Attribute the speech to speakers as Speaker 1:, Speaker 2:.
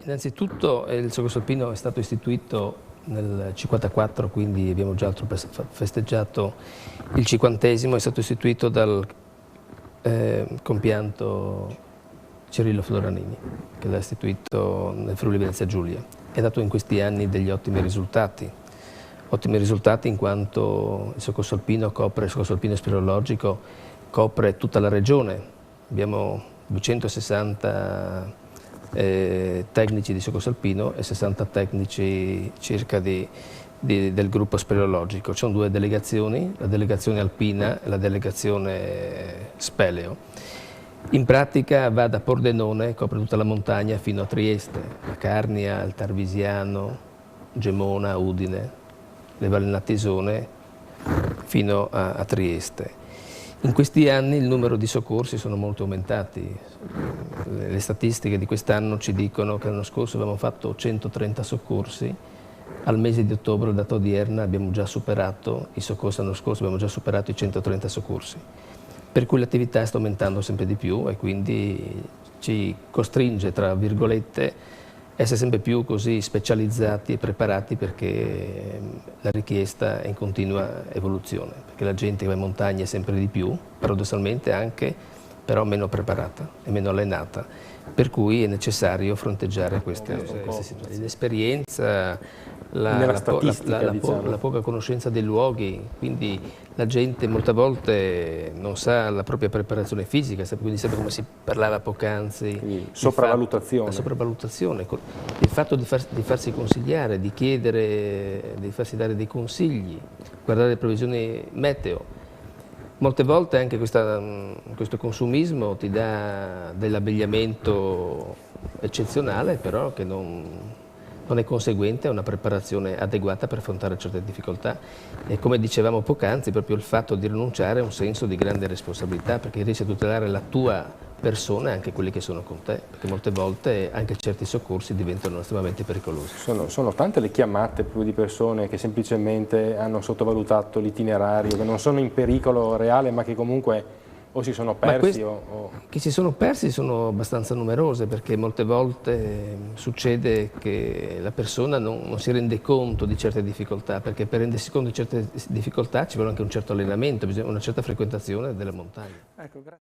Speaker 1: Innanzitutto il soccorso alpino è stato istituito nel 1954, quindi abbiamo già festeggiato il 50°, è stato istituito dal compianto Cirillo Floranini, che l'ha istituito nel Friuli Venezia Giulia. È dato in questi anni degli ottimi risultati in quanto il soccorso alpino speleologico copre tutta la regione. Abbiamo 260 tecnici di soccorso alpino e 60 tecnici circa del gruppo speleologico. Ci sono due delegazioni, la delegazione alpina e la delegazione speleo. In pratica va da Pordenone, copre tutta la montagna, fino a Trieste, la Carnia, il Tarvisiano, Gemona, Udine, le Valli Natisone, fino a Trieste. In questi anni il numero di soccorsi sono molto aumentati. Le statistiche di quest'anno ci dicono che l'anno scorso abbiamo fatto 130 soccorsi, al mese di ottobre, data odierna, abbiamo già superato i soccorsi, l'anno scorso abbiamo già superato i 130 soccorsi. Per cui l'attività sta aumentando sempre di più e quindi ci costringe, tra virgolette, a essere sempre più così specializzati e preparati, perché la richiesta è in continua evoluzione, perché la gente che va in montagna è sempre di più, paradossalmente anche però meno preparata e meno allenata, per cui è necessario fronteggiare queste situazioni. L'esperienza, la poca conoscenza dei luoghi, quindi la gente molte volte non sa la propria preparazione fisica, quindi sempre come si parlava poc'anzi.
Speaker 2: Sopravvalutazione.
Speaker 1: La sopravvalutazione, il fatto di farsi consigliare, di chiedere, di farsi dare dei consigli, guardare le previsioni meteo. Molte volte anche questo consumismo ti dà dell'abbigliamento eccezionale, però che non è conseguente a una preparazione adeguata per affrontare certe difficoltà. E come dicevamo poc'anzi, proprio il fatto di rinunciare a un senso di grande responsabilità, perché riesci a tutelare la tua persona e anche quelli che sono con te, perché molte volte anche certi soccorsi diventano estremamente pericolosi.
Speaker 2: Sono tante le chiamate di persone che semplicemente hanno sottovalutato l'itinerario, che non sono in pericolo reale, ma che comunque o si sono persi
Speaker 1: Che si sono persi sono abbastanza numerose, perché molte volte succede che la persona non si rende conto di certe difficoltà, perché per rendersi conto di certe difficoltà ci vuole anche un certo allenamento, bisogna una certa frequentazione delle montagne.
Speaker 2: Ecco,